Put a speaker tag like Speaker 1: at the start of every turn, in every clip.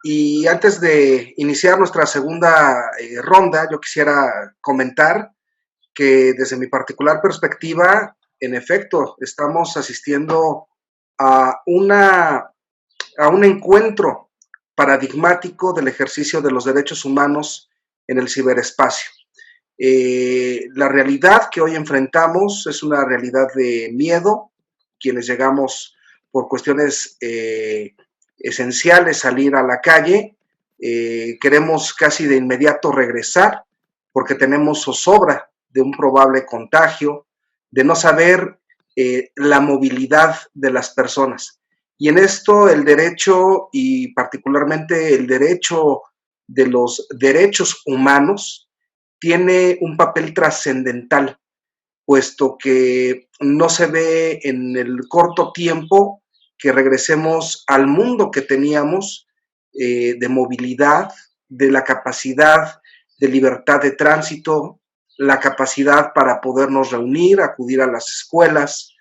Speaker 1: Y antes de iniciar nuestra segunda ronda, yo quisiera comentar que desde mi particular perspectiva, en efecto, estamos asistiendo a, una, a un encuentro paradigmático del ejercicio de los derechos humanos en el ciberespacio. La realidad que hoy enfrentamos es una realidad de miedo. Quienes llegamos por cuestiones esenciales salir a la calle, queremos casi de inmediato regresar porque tenemos zozobra de un probable contagio, de no saber la movilidad de las personas. Y en esto el derecho, y particularmente el derecho de los derechos humanos, tiene un papel trascendental, puesto que no se ve en el corto tiempo que regresemos al mundo que teníamos de movilidad, de la capacidad de libertad de tránsito, la capacidad para podernos reunir, acudir a las escuelas,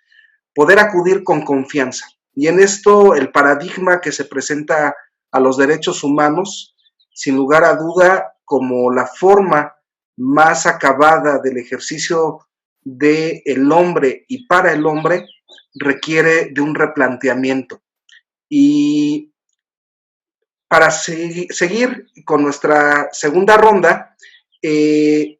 Speaker 1: poder acudir con confianza. Y en esto el paradigma que se presenta a los derechos humanos, sin lugar a duda, como la forma más acabada del ejercicio del hombre y para el hombre, requiere de un replanteamiento. Y para seguir con nuestra segunda ronda y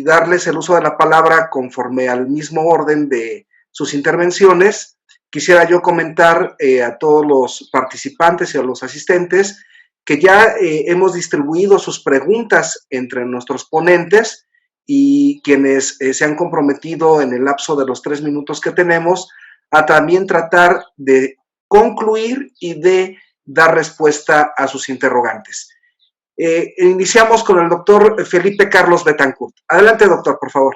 Speaker 1: darles el uso de la palabra conforme al mismo orden de sus intervenciones, quisiera yo comentar a todos los participantes y a los asistentes que ya hemos distribuido sus preguntas entre nuestros ponentes y quienes se han comprometido en el lapso de los 3 minutos que tenemos a también tratar de concluir y de dar respuesta a sus interrogantes. Iniciamos con el doctor Felipe Carlos Betancourt. Adelante, doctor, por favor.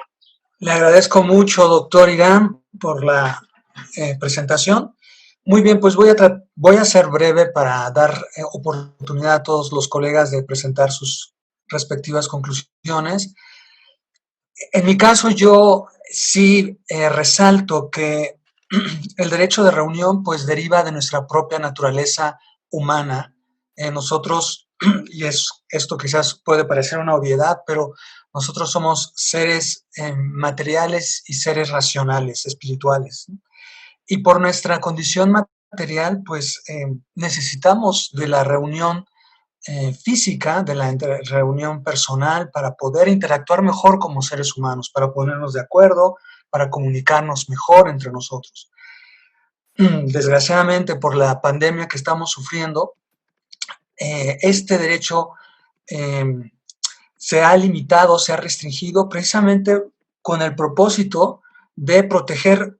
Speaker 2: Le agradezco mucho, doctor Irán, por la presentación. Muy bien, pues voy a ser breve para dar oportunidad a todos los colegas de presentar sus respectivas conclusiones. En mi caso, yo sí resalto que el derecho de reunión pues deriva de nuestra propia naturaleza humana. Nosotros, y esto quizás puede parecer una obviedad, pero nosotros somos seres materiales y seres racionales, espirituales. Y por nuestra condición material, pues necesitamos de la reunión física, de la reunión personal, para poder interactuar mejor como seres humanos, para ponernos de acuerdo, para comunicarnos mejor entre nosotros. Desgraciadamente, por la pandemia que estamos sufriendo, este derecho se ha limitado, se ha restringido precisamente con el propósito de proteger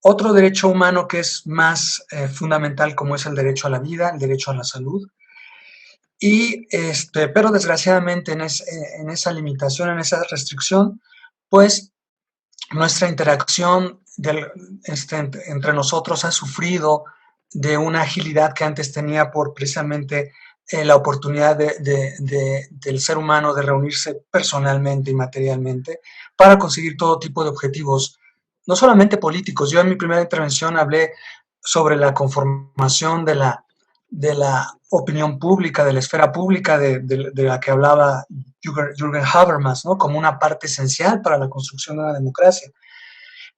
Speaker 2: otro derecho humano que es más fundamental, como es el derecho a la vida, el derecho a la salud. Pero desgraciadamente en esa limitación, en esa restricción, pues nuestra interacción entre nosotros ha sufrido de una agilidad que antes tenía por precisamente la oportunidad del ser humano de reunirse personalmente y materialmente para conseguir todo tipo de objetivos, no solamente políticos. Yo en mi primera intervención hablé sobre la conformación de la opinión pública, de la esfera pública de la que hablaba Jürgen Habermas, ¿no? Como una parte esencial para la construcción de una democracia.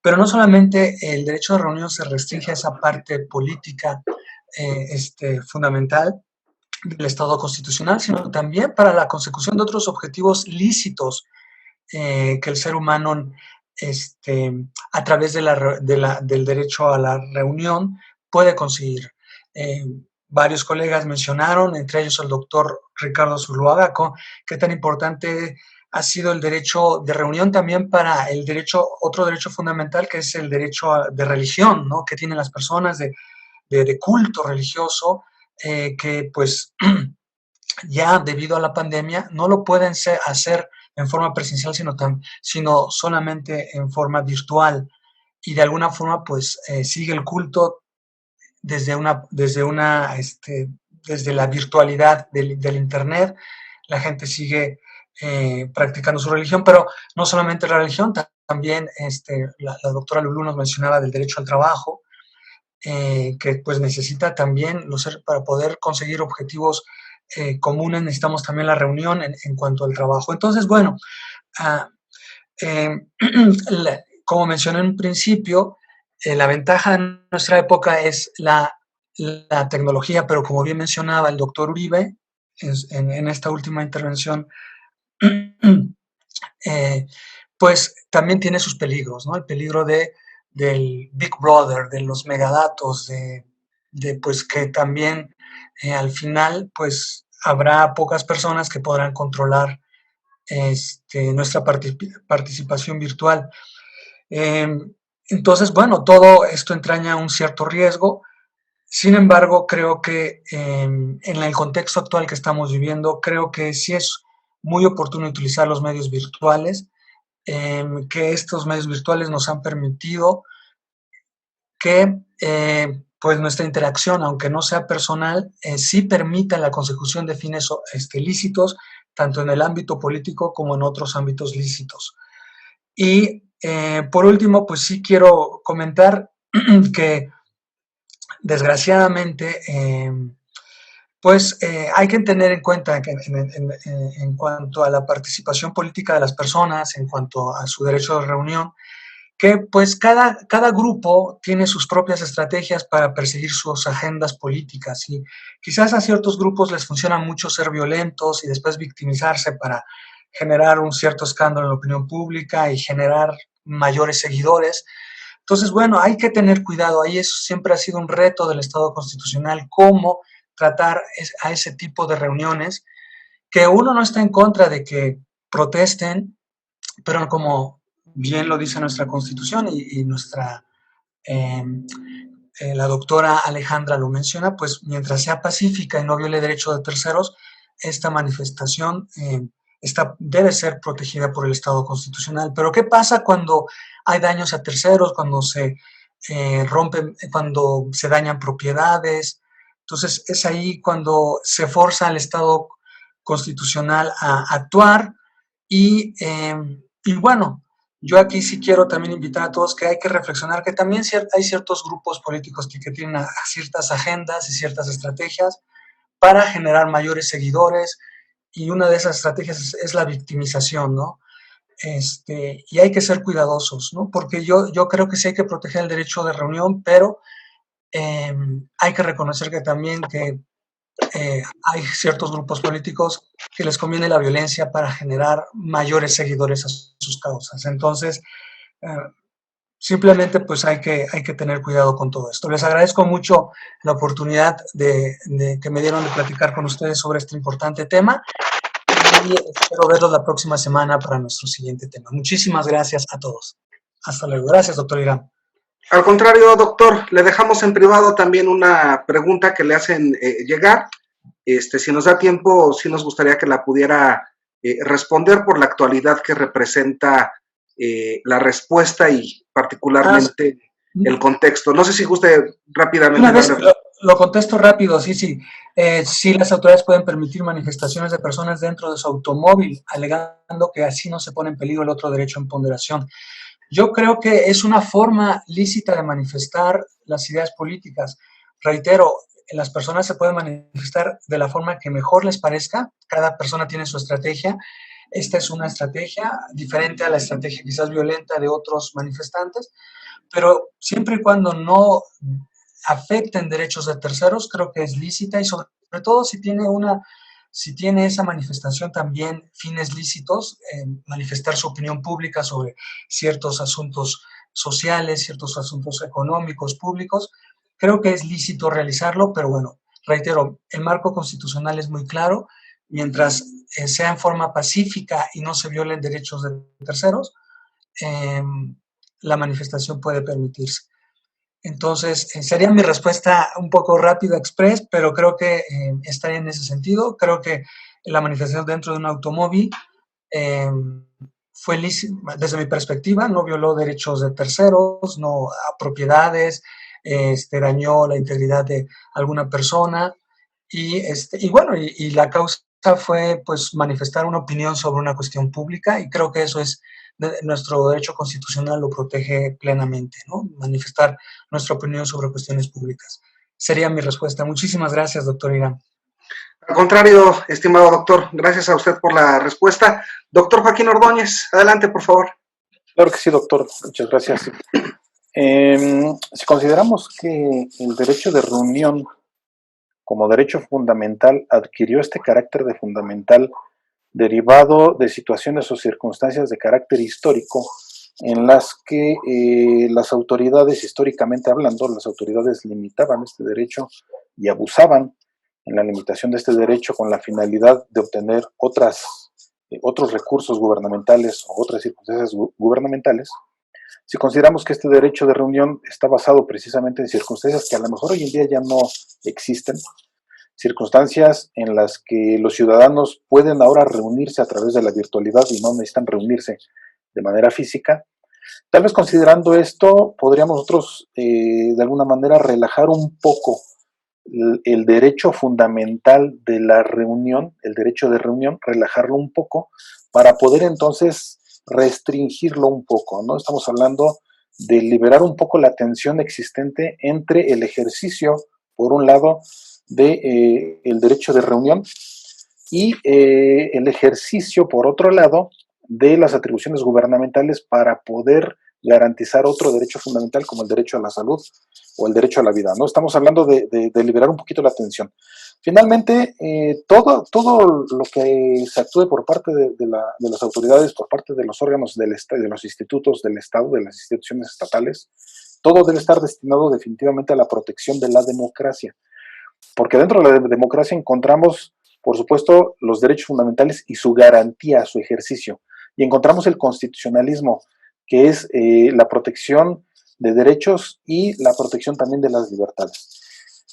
Speaker 2: Pero no solamente el derecho de reunión se restringe a esa parte política fundamental del Estado constitucional, sino también para la consecución de otros objetivos lícitos que el ser humano, a través del derecho a la reunión, puede conseguir. Varios colegas mencionaron, entre ellos el doctor Ricardo Zuluaga, qué tan importante ha sido el derecho de reunión también para otro derecho fundamental, que es el derecho de religión, ¿no? Que tienen las personas de culto religioso, que pues ya debido a la pandemia no lo pueden hacer en forma presencial, sino solamente en forma virtual. Y de alguna forma pues sigue el culto desde la virtualidad del Internet. La gente sigue practicando su religión, pero no solamente la religión, también la doctora Lulú nos mencionaba del derecho al trabajo. que pues necesita también, para poder conseguir objetivos comunes, necesitamos también la reunión en cuanto al trabajo. Entonces, bueno, uh, como mencioné en un principio, la ventaja de nuestra época es la tecnología, pero como bien mencionaba el doctor Uribe en esta última intervención, pues también tiene sus peligros, ¿no? El peligro del Big Brother, de los megadatos, de pues que también al final pues habrá pocas personas que podrán controlar nuestra participación virtual. Entonces, bueno, todo esto entraña un cierto riesgo. Sin embargo, creo que en el contexto actual que estamos viviendo, creo que sí es muy oportuno utilizar los medios virtuales, que estos medios virtuales nos han permitido que pues nuestra interacción, aunque no sea personal, sí permita la consecución de fines lícitos, tanto en el ámbito político como en otros ámbitos lícitos. Y por último, pues sí quiero comentar que desgraciadamente, pues hay que tener en cuenta que en cuanto a la participación política de las personas, en cuanto a su derecho de reunión, que pues cada grupo tiene sus propias estrategias para perseguir sus agendas políticas y quizás a ciertos grupos les funciona mucho ser violentos y después victimizarse para generar un cierto escándalo en la opinión pública y generar mayores seguidores. Entonces, bueno, hay que tener cuidado, ahí eso siempre ha sido un reto del Estado constitucional, cómo tratar a ese tipo de reuniones, que uno no está en contra de que protesten, pero como bien lo dice nuestra Constitución y nuestra, eh, la doctora Alejandra lo menciona, pues mientras sea pacífica y no viole derechos de terceros, esta manifestación debe ser protegida por el Estado constitucional. Pero ¿qué pasa cuando hay daños a terceros, cuando se rompen, cuando se dañan propiedades? Entonces es ahí cuando se forza al Estado constitucional a actuar y bueno, yo aquí sí quiero también invitar a todos que hay que reflexionar que también hay ciertos grupos políticos que tienen ciertas agendas y ciertas estrategias para generar mayores seguidores y una de esas estrategias es la victimización, ¿no? Y hay que ser cuidadosos, ¿no? Porque yo creo que sí hay que proteger el derecho de reunión, pero hay que reconocer que también que hay ciertos grupos políticos que les conviene la violencia para generar mayores seguidores a sus causas. Entonces, eh, simplemente pues hay que tener cuidado con todo esto. Les agradezco mucho la oportunidad que me dieron de platicar con ustedes sobre este importante tema y espero verlos la próxima semana para nuestro siguiente tema. Muchísimas gracias a todos. Hasta luego. Gracias, doctor Irán.
Speaker 1: Al contrario, doctor, le dejamos en privado también una pregunta que le hacen llegar. Si nos da tiempo, sí nos gustaría que la pudiera responder por la actualidad que representa la respuesta y particularmente el contexto. No sé si guste rápidamente.
Speaker 2: Una vez lo contesto rápido, sí. Sí, las autoridades pueden permitir manifestaciones de personas dentro de su automóvil, alegando que así no se pone en peligro el otro derecho en ponderación. Yo creo que es una forma lícita de manifestar las ideas políticas. Reitero, las personas se pueden manifestar de la forma que mejor les parezca. Cada persona tiene su estrategia. Esta es una estrategia diferente a la estrategia quizás violenta de otros manifestantes, pero siempre y cuando no afecten derechos de terceros, creo que es lícita y sobre todo si tiene esa manifestación también fines lícitos, manifestar su opinión pública sobre ciertos asuntos sociales, ciertos asuntos económicos, públicos, creo que es lícito realizarlo, pero bueno, reitero, el marco constitucional es muy claro, mientras sea en forma pacífica y no se violen derechos de terceros, la manifestación puede permitirse. Entonces, sería mi respuesta un poco rápida, express, pero creo que estaría en ese sentido. Creo que la manifestación dentro de un automóvil fue lícita, desde mi perspectiva, no violó derechos de terceros, no a propiedades, dañó la integridad de alguna persona y bueno, y la causa fue pues manifestar una opinión sobre una cuestión pública y creo que eso es nuestro derecho constitucional lo protege plenamente, ¿no? Manifestar nuestra opinión sobre cuestiones públicas. Sería mi respuesta. Muchísimas gracias, doctor Irán.
Speaker 1: Al contrario, estimado doctor, gracias a usted por la respuesta. Doctor Joaquín Ordóñez, adelante, por favor.
Speaker 3: Claro que sí, doctor. Muchas gracias. Si consideramos que el derecho de reunión como derecho fundamental adquirió este carácter de fundamental derivado de situaciones o circunstancias de carácter histórico en las que las autoridades, históricamente hablando, las autoridades limitaban este derecho y abusaban en la limitación de este derecho con la finalidad de obtener otros recursos gubernamentales o otras circunstancias gubernamentales. Si consideramos que este derecho de reunión está basado precisamente en circunstancias que a lo mejor hoy en día ya no existen, circunstancias en las que los ciudadanos pueden ahora reunirse a través de la virtualidad y no necesitan reunirse de manera física, tal vez considerando esto podríamos nosotros de alguna manera relajar un poco el derecho fundamental de la reunión, el derecho de reunión, relajarlo un poco para poder entonces restringirlo un poco, ¿no? Estamos hablando de liberar un poco la tensión existente entre el ejercicio, por un lado, de el derecho de reunión y el ejercicio, por otro lado, de las atribuciones gubernamentales para poder garantizar otro derecho fundamental como el derecho a la salud o el derecho a la vida, ¿no? Estamos hablando de liberar un poquito la tensión. Finalmente, todo lo que se actúe por parte de las autoridades, por parte de los órganos de los institutos del Estado, de las instituciones estatales, todo debe estar destinado definitivamente a la protección de la democracia. Porque dentro de la democracia encontramos, por supuesto, los derechos fundamentales y su garantía, su ejercicio. Y encontramos el constitucionalismo, que es la protección de derechos y la protección también de las libertades.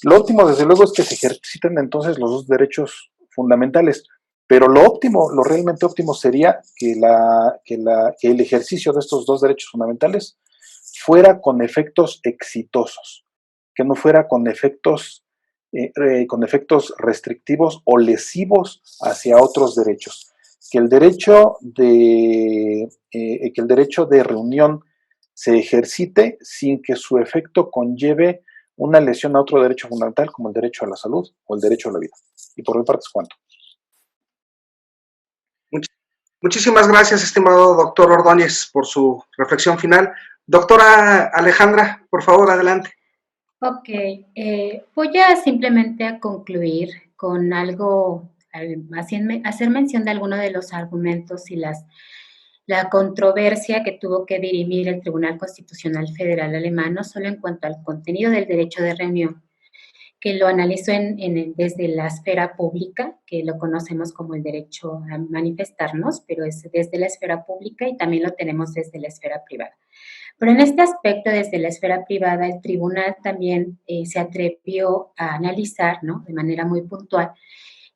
Speaker 3: Lo óptimo, desde luego, es que se ejerciten entonces los dos derechos fundamentales, pero lo óptimo, lo realmente óptimo sería que el ejercicio de estos dos derechos fundamentales fuera con efectos exitosos, que no fuera con efectos restrictivos o lesivos hacia otros derechos. Que el derecho de reunión se ejercite sin que su efecto conlleve una lesión a otro derecho fundamental como el derecho a la salud o el derecho a la vida. Y por mi parte es cuanto.
Speaker 1: Muchísimas gracias, estimado doctor Ordóñez, por su reflexión final. Doctora Alejandra, por favor, adelante.
Speaker 4: Ok, voy a simplemente a concluir con algo, hacer mención de algunos de los argumentos y la controversia que tuvo que dirimir el Tribunal Constitucional Federal Alemán, no solo en cuanto al contenido del derecho de reunión, que lo analizó desde la esfera pública, que lo conocemos como el derecho a manifestarnos, pero es desde la esfera pública y también lo tenemos desde la esfera privada. Pero en este aspecto, desde la esfera privada, el tribunal también se atrevió a analizar, ¿no?, de manera muy puntual,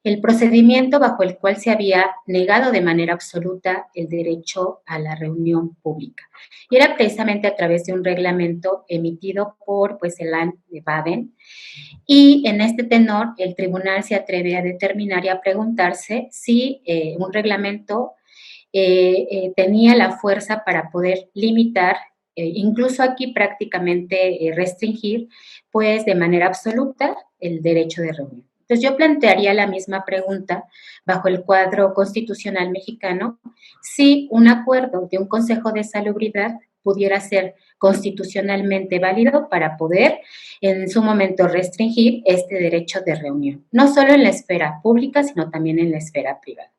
Speaker 4: el procedimiento bajo el cual se había negado de manera absoluta el derecho a la reunión pública. Y era precisamente a través de un reglamento emitido por el Land de Baden. Y en este tenor, el tribunal se atreve a determinar y a preguntarse si un reglamento tenía la fuerza para poder limitar, incluso aquí prácticamente restringir, pues de manera absoluta el derecho de reunión. Entonces yo plantearía la misma pregunta bajo el cuadro constitucional mexicano, si un acuerdo de un Consejo de Salubridad pudiera ser constitucionalmente válido para poder en su momento restringir este derecho de reunión, no solo en la esfera pública, sino también en la esfera privada.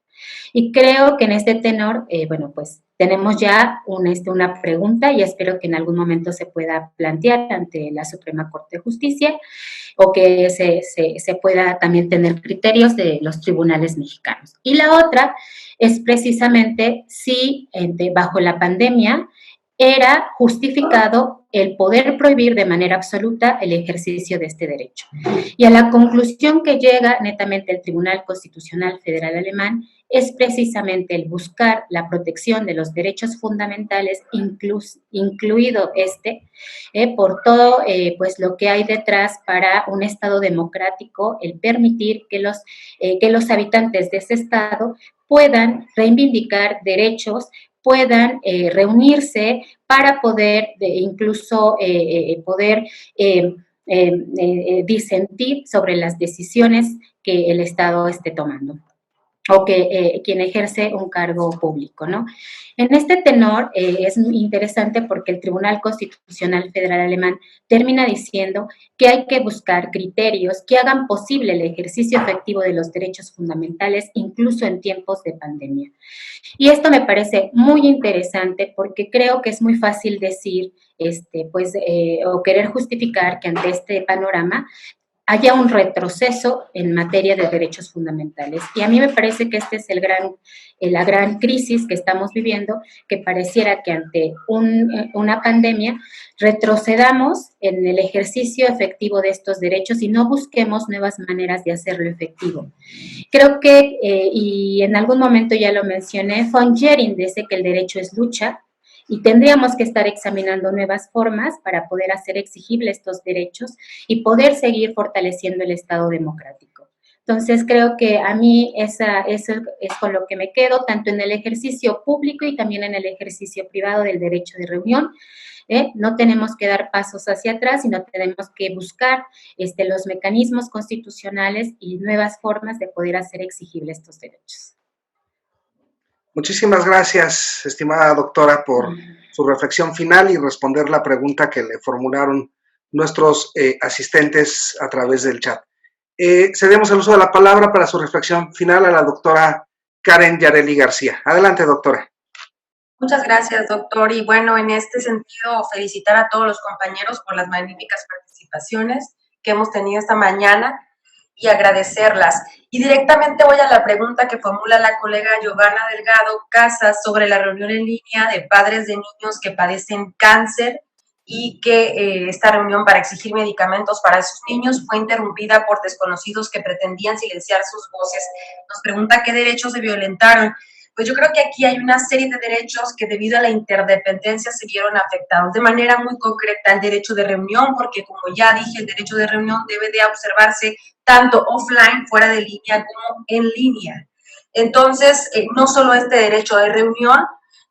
Speaker 4: Y creo que en este tenor, pues tenemos ya una pregunta y espero que en algún momento se pueda plantear ante la Suprema Corte de Justicia o que se pueda también tener criterios de los tribunales mexicanos. Y la otra es precisamente si bajo la pandemia era justificado el poder prohibir de manera absoluta el ejercicio de este derecho. Y a la conclusión que llega netamente el Tribunal Constitucional Federal Alemán es precisamente el buscar la protección de los derechos fundamentales, incluido por todo pues lo que hay detrás para un Estado democrático, el permitir que los habitantes de ese Estado puedan reivindicar derechos, puedan reunirse para poder incluso poder disentir sobre las decisiones que el Estado esté tomando o que quien ejerce un cargo público, ¿no? En este tenor es interesante porque el Tribunal Constitucional Federal Alemán termina diciendo que hay que buscar criterios que hagan posible el ejercicio efectivo de los derechos fundamentales, incluso en tiempos de pandemia. Y esto me parece muy interesante porque creo que es muy fácil decir, o querer justificar que ante este panorama haya un retroceso en materia de derechos fundamentales. Y a mí me parece que este es la gran crisis que estamos viviendo, que pareciera que ante una pandemia retrocedamos en el ejercicio efectivo de estos derechos y no busquemos nuevas maneras de hacerlo efectivo. Creo que, y en algún momento ya lo mencioné, von Jering dice que el derecho es lucha, y tendríamos que estar examinando nuevas formas para poder hacer exigibles estos derechos y poder seguir fortaleciendo el Estado democrático. Entonces, creo que a mí eso es con lo que me quedo, tanto en el ejercicio público y también en el ejercicio privado del derecho de reunión. No tenemos que dar pasos hacia atrás, sino tenemos que buscar los mecanismos constitucionales y nuevas formas de poder hacer exigibles estos derechos.
Speaker 1: Muchísimas gracias, estimada doctora, por su reflexión final y responder la pregunta que le formularon nuestros asistentes a través del chat. Cedemos el uso de la palabra para su reflexión final a la doctora Karen Yareli García. Adelante, doctora.
Speaker 5: Muchas gracias, doctor. Y bueno, en este sentido, felicitar a todos los compañeros por las magníficas participaciones que hemos tenido esta mañana y agradecerlas. Y directamente voy a la pregunta que formula la colega Giovanna Delgado Casas sobre la reunión en línea de padres de niños que padecen cáncer y que esta reunión para exigir medicamentos para sus niños fue interrumpida por desconocidos que pretendían silenciar sus voces. Nos pregunta qué derechos se violentaron. Pues yo creo que aquí hay una serie de derechos que debido a la interdependencia se vieron afectados. De manera muy concreta el derecho de reunión, porque como ya dije, el derecho de reunión debe de observarse tanto offline, fuera de línea, como en línea. Entonces, no solo este derecho de reunión,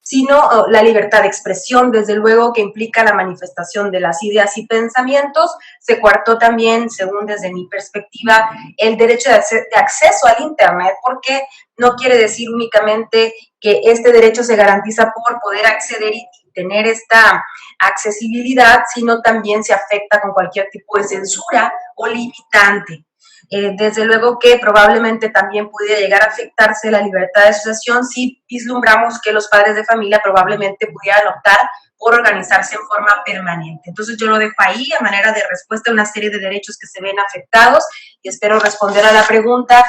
Speaker 5: sino la libertad de expresión, desde luego que implica la manifestación de las ideas y pensamientos. Se coartó también, según desde mi perspectiva, el derecho de acceso al Internet, porque no quiere decir únicamente que este derecho se garantiza por poder acceder y tener esta accesibilidad, sino también se afecta con cualquier tipo de censura o limitante. Desde luego que probablemente también pudiera llegar a afectarse la libertad de asociación si vislumbramos que los padres de familia probablemente pudieran optar por organizarse en forma permanente. Entonces yo lo dejo ahí a manera de respuesta a una serie de derechos que se ven afectados y espero responder a la pregunta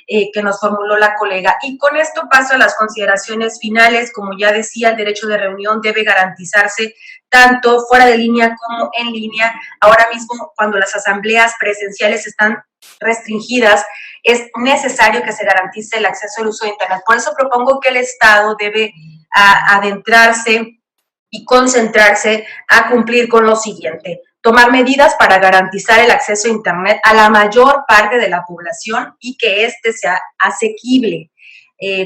Speaker 5: que nos formuló la colega. Y con esto paso a las consideraciones finales. Como ya decía, el derecho de reunión debe garantizarse tanto fuera de línea como en línea. Ahora mismo, cuando las asambleas presenciales están restringidas, es necesario que se garantice el acceso al uso de Internet. Por eso propongo que el Estado debe adentrarse y concentrarse a cumplir con lo siguiente: tomar medidas para garantizar el acceso a Internet a la mayor parte de la población y que éste sea asequible.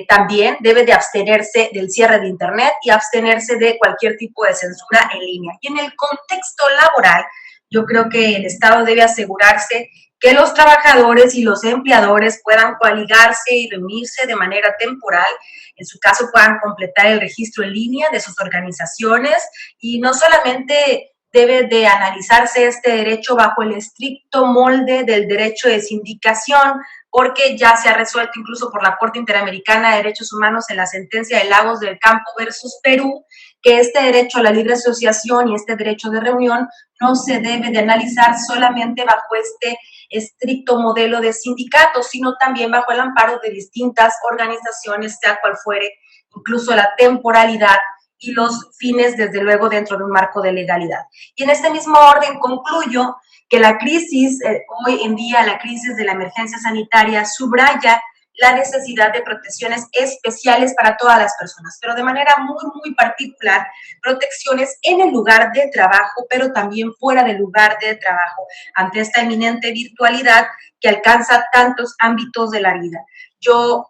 Speaker 5: También debe de abstenerse del cierre de Internet y abstenerse de cualquier tipo de censura en línea. Y en el contexto laboral, yo creo que el Estado debe asegurarse que los trabajadores y los empleadores puedan coaligarse y reunirse de manera temporal. En su caso, puedan completar el registro en línea de sus organizaciones y no solamente debe de analizarse este derecho bajo el estricto molde del derecho de sindicación, porque ya se ha resuelto incluso por la Corte Interamericana de Derechos Humanos en la sentencia de Lagos del Campo versus Perú, que este derecho a la libre asociación y este derecho de reunión no se debe de analizar solamente bajo este estricto modelo de sindicato, sino también bajo el amparo de distintas organizaciones, sea cual fuere, incluso la temporalidad y los fines, desde luego, dentro de un marco de legalidad. Y en este mismo orden concluyo que la crisis, hoy en día la crisis de la emergencia sanitaria subraya la necesidad de protecciones especiales para todas las personas, pero de manera muy particular, protecciones en el lugar de trabajo, pero también fuera del lugar de trabajo, ante esta eminente virtualidad que alcanza tantos ámbitos de la vida. Yo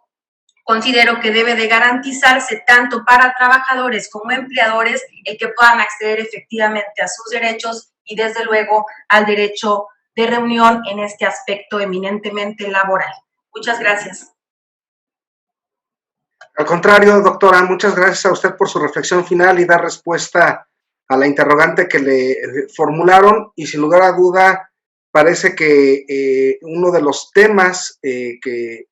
Speaker 5: considero que debe de garantizarse tanto para trabajadores como empleadores el que puedan acceder efectivamente a sus derechos y desde luego al derecho de reunión en este aspecto eminentemente laboral. Muchas gracias.
Speaker 1: Al contrario, doctora, muchas gracias a usted por su reflexión final y dar respuesta a la interrogante que le formularon y sin lugar a duda parece que uno de los temas que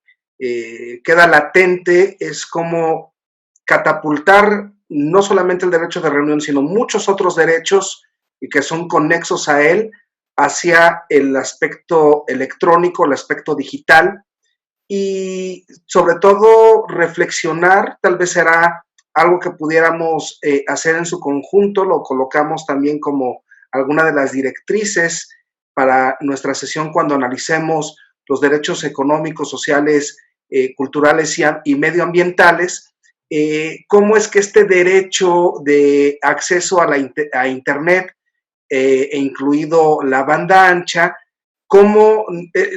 Speaker 1: queda latente es cómo catapultar no solamente el derecho de reunión, sino muchos otros derechos y que son conexos a él hacia el aspecto electrónico, el aspecto digital, y sobre todo reflexionar, tal vez será algo que pudiéramos hacer en su conjunto, lo colocamos también como alguna de las directrices para nuestra sesión cuando analicemos los derechos económicos, sociales, culturales y medioambientales, cómo es que este derecho de acceso a Internet, e incluido la banda ancha, cómo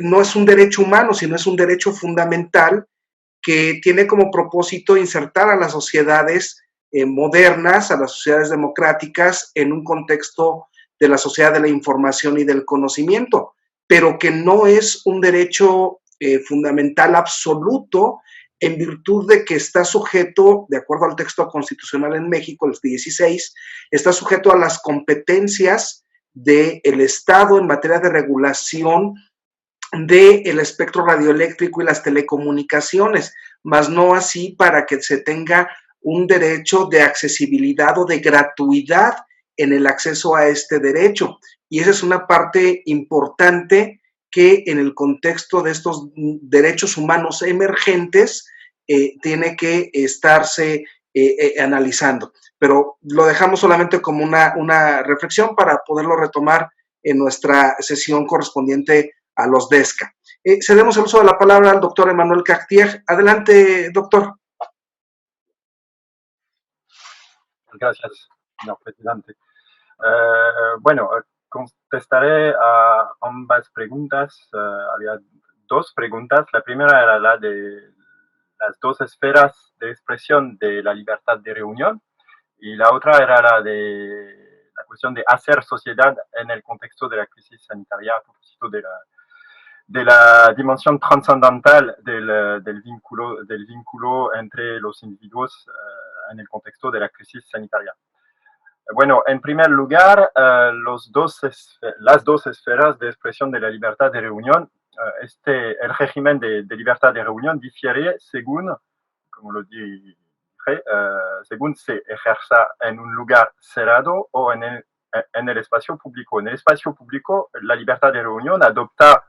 Speaker 1: no es un derecho humano, sino es un derecho fundamental que tiene como propósito insertar a las sociedades modernas, a las sociedades democráticas, en un contexto de la sociedad de la información y del conocimiento, pero que no es un derecho fundamental absoluto en virtud de que está sujeto, de acuerdo al texto constitucional en México, el 16, está sujeto a las competencias del Estado en materia de regulación del espectro radioeléctrico y las telecomunicaciones, mas no así para que se tenga un derecho de accesibilidad o de gratuidad en el acceso a este derecho. Y esa es una parte importante que en el contexto de estos derechos humanos emergentes tiene que estarse analizando. Pero lo dejamos solamente como una reflexión para poderlo retomar en nuestra sesión correspondiente a los DESCA. Cedemos el uso de la palabra al doctor Emmanuel Cartier. Adelante, doctor.
Speaker 6: Gracias, señor presidente. Bueno, contestaré a ambas preguntas. Había dos preguntas. La primera era la de las dos esferas de expresión de la libertad de reunión y la otra era la de la cuestión de hacer sociedad en el contexto de la crisis sanitaria a propósito de la dimensión trascendental del vínculo entre los individuos en el contexto de la crisis sanitaria. Bueno, en primer lugar, las dos esferas de expresión de la libertad de reunión, el régimen de libertad de reunión difiere según, como lo dije, según se ejerza en un lugar cerrado o en el espacio público. En el espacio público, la libertad de reunión adopta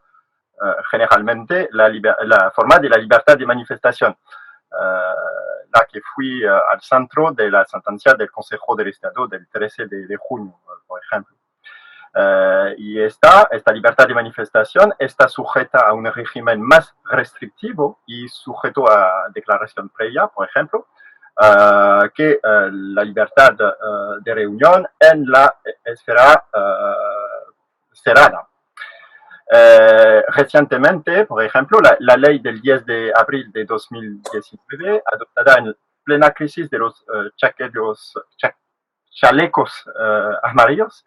Speaker 6: generalmente la forma de la libertad de manifestación. La que fui al centro de la sentencia del Consejo del Estado del 13 de junio, por ejemplo. Y esta libertad de manifestación está sujeta a un régimen más restrictivo y sujeto a declaración previa, por ejemplo, que la libertad de reunión en la esfera cerrada. Recientemente, por ejemplo, la ley del 10 de abril de 2019, adoptada en plena crisis de los chalecos amarillos,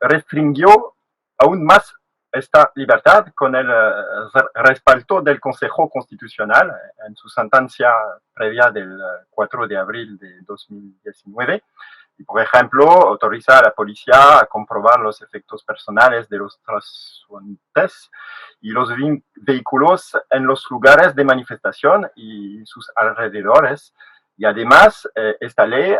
Speaker 6: restringió aún más esta libertad con el respaldo del Consejo Constitucional en su sentencia previa del 4 de abril de 2019. Y, por ejemplo, autoriza a la policía a comprobar los efectos personales de los transeúntes y los vehículos en los lugares de manifestación y sus alrededores. Y además, esta ley,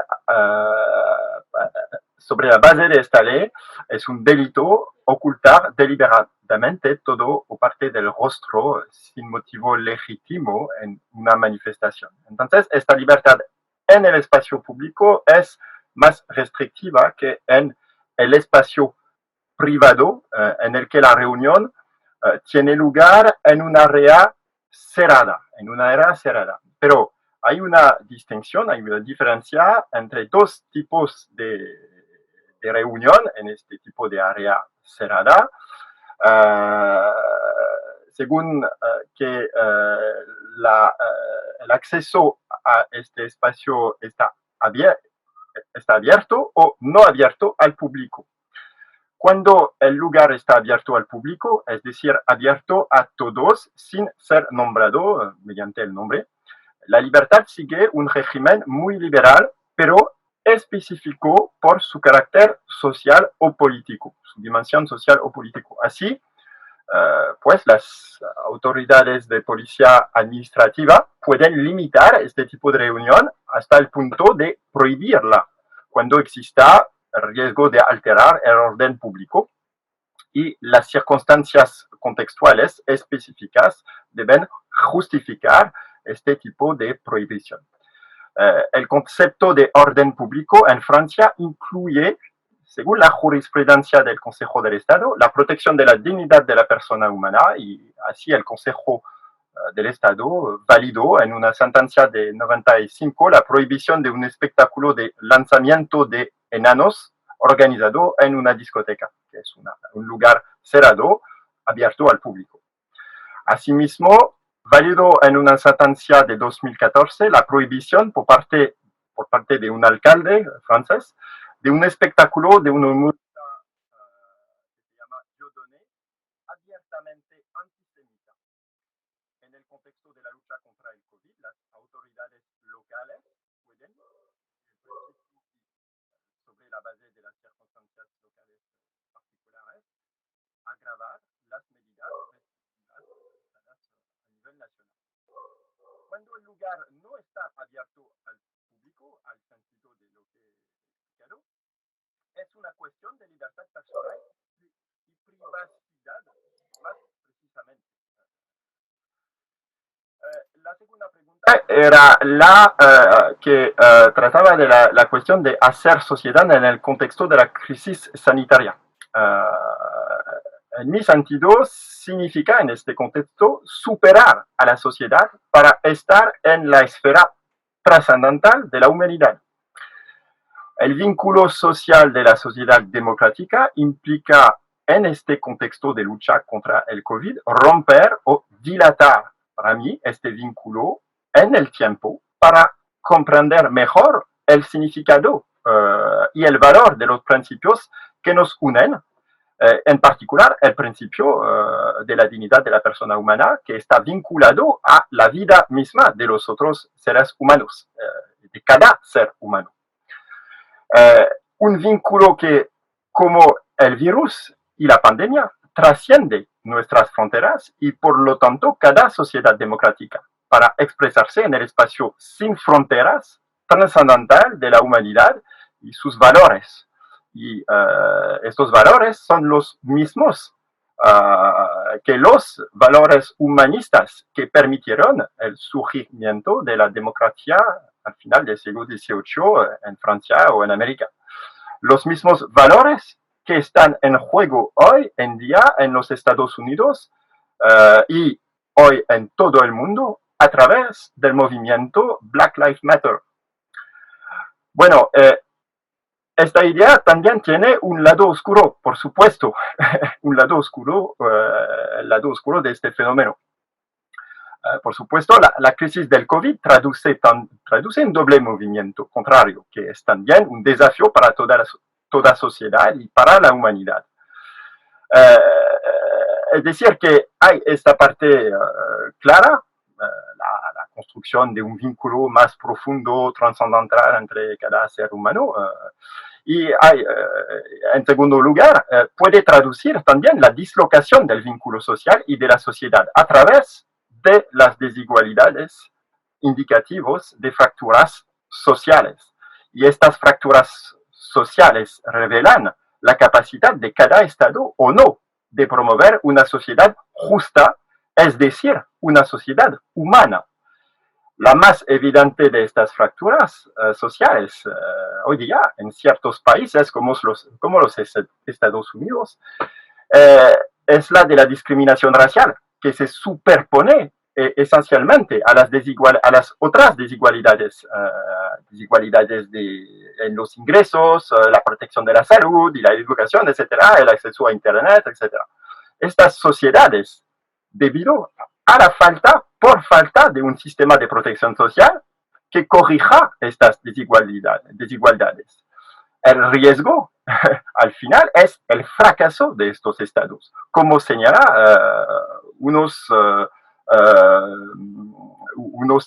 Speaker 6: sobre la base de esta ley, es un delito ocultar deliberadamente todo o parte del rostro sin motivo legítimo en una manifestación. Entonces, esta libertad en el espacio público es más restrictiva que en el espacio privado, en el que la reunión tiene lugar en un área cerrada, en una era cerrada. Pero hay una distinción, hay una diferencia entre dos tipos de reunión en este tipo de área cerrada. Según que el acceso a este espacio está abierto o no abierto al público. Cuando el lugar está abierto al público, es decir, abierto a todos sin ser nombrado mediante el nombre, la libertad sigue un régimen muy liberal, pero específico por su carácter social o político, su dimensión social o político. Así, pues las autoridades de policía administrativa pueden limitar este tipo de reunión hasta el punto de prohibirla cuando exista riesgo de alterar el orden público y las circunstancias contextuales específicas deben justificar este tipo de prohibición. El concepto de orden público en Francia incluye, según la jurisprudencia del Consejo del Estado, la protección de la dignidad de la persona humana, y así el Consejo del Estado validó en una sentencia de 95 la prohibición de un espectáculo de lanzamiento de enanos organizado en una discoteca, que es un lugar cerrado, abierto al público. Asimismo, validó en una sentencia de 2014 la prohibición por parte de un alcalde francés de un espectáculo de un humorista que se llama Dieudonné, abiertamente antisemita. En el contexto de la lucha contra el COVID, las autoridades locales pueden, sobre la base de las circunstancias locales particulares, agravar las medidas restrictivas a nivel nacional. Cuando el lugar no está abierto al público, al sentido de lo que he explicado, es una cuestión de libertad personal y privacidad, más precisamente. La segunda pregunta era la que trataba de la cuestión de hacer sociedad en el contexto de la crisis sanitaria. En mi sentido, significa en este contexto superar a la sociedad para estar en la esfera trascendental de la humanidad. El vínculo social de la sociedad democrática implica, en este contexto de lucha contra el COVID, romper o dilatar, para mí, este vínculo en el tiempo para comprender mejor el significado y el valor de los principios que nos unen, en particular el principio de la dignidad de la persona humana, que está vinculado a la vida misma de los otros seres humanos, de cada ser humano. Un vínculo que, como el virus y la pandemia, trasciende nuestras fronteras y, por lo tanto, cada sociedad democrática, para expresarse en el espacio sin fronteras, trascendental de la humanidad y sus valores. Y estos valores son los mismos que los valores humanistas que permitieron el surgimiento de la democracia al final del siglo XVIII en Francia o en América. Los mismos valores que están en juego hoy en día en los Estados Unidos y hoy en todo el mundo a través del movimiento Black Lives Matter. Bueno, esta idea también tiene un lado oscuro, por supuesto, un lado oscuro, el lado oscuro de este fenómeno. Por supuesto, la crisis del COVID traduce un doble movimiento contrario, que es también un desafío para toda sociedad y para la humanidad. Es decir, que hay esta parte clara, la construcción de un vínculo más profundo, trascendental entre cada ser humano. Y hay, en segundo lugar, puede traducir también la dislocación del vínculo social y de la sociedad a través de las desigualdades indicativos de fracturas sociales. Y estas fracturas sociales revelan la capacidad de cada Estado o no de promover una sociedad justa, es decir, una sociedad humana. La más evidente de estas fracturas sociales hoy día en ciertos países como los Estados Unidos es la de la discriminación racial, que se superpone esencialmente a las otras desigualdades, en los ingresos, la protección de la salud y la educación, etcétera, el acceso a Internet, etcétera. Estas sociedades, debido a por falta de un sistema de protección social que corrija estas desigualdades. El riesgo, al final, es el fracaso de estos estados, como señala unos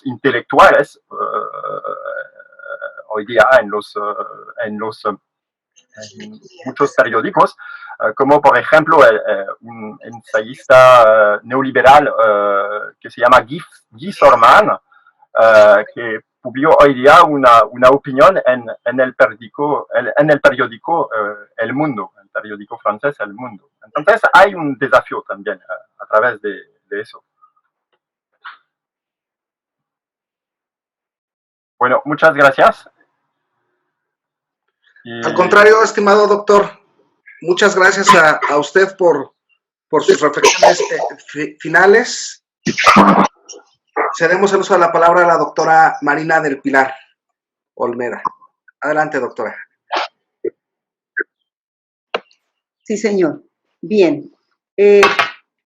Speaker 6: intelectuales hoy día en muchos periódicos, como por ejemplo un ensayista neoliberal que se llama Guy Sorman, que publicó hoy día una opinión en el periódico El Mundo, el periódico francés El Mundo. Entonces hay un desafío también a través de eso. Bueno, muchas gracias.
Speaker 1: Al contrario, estimado doctor, muchas gracias a usted por sus reflexiones finales. Cedemos el uso de la palabra a la doctora Marina del Pilar Olmeda. Adelante, doctora.
Speaker 7: Sí, señor. Bien.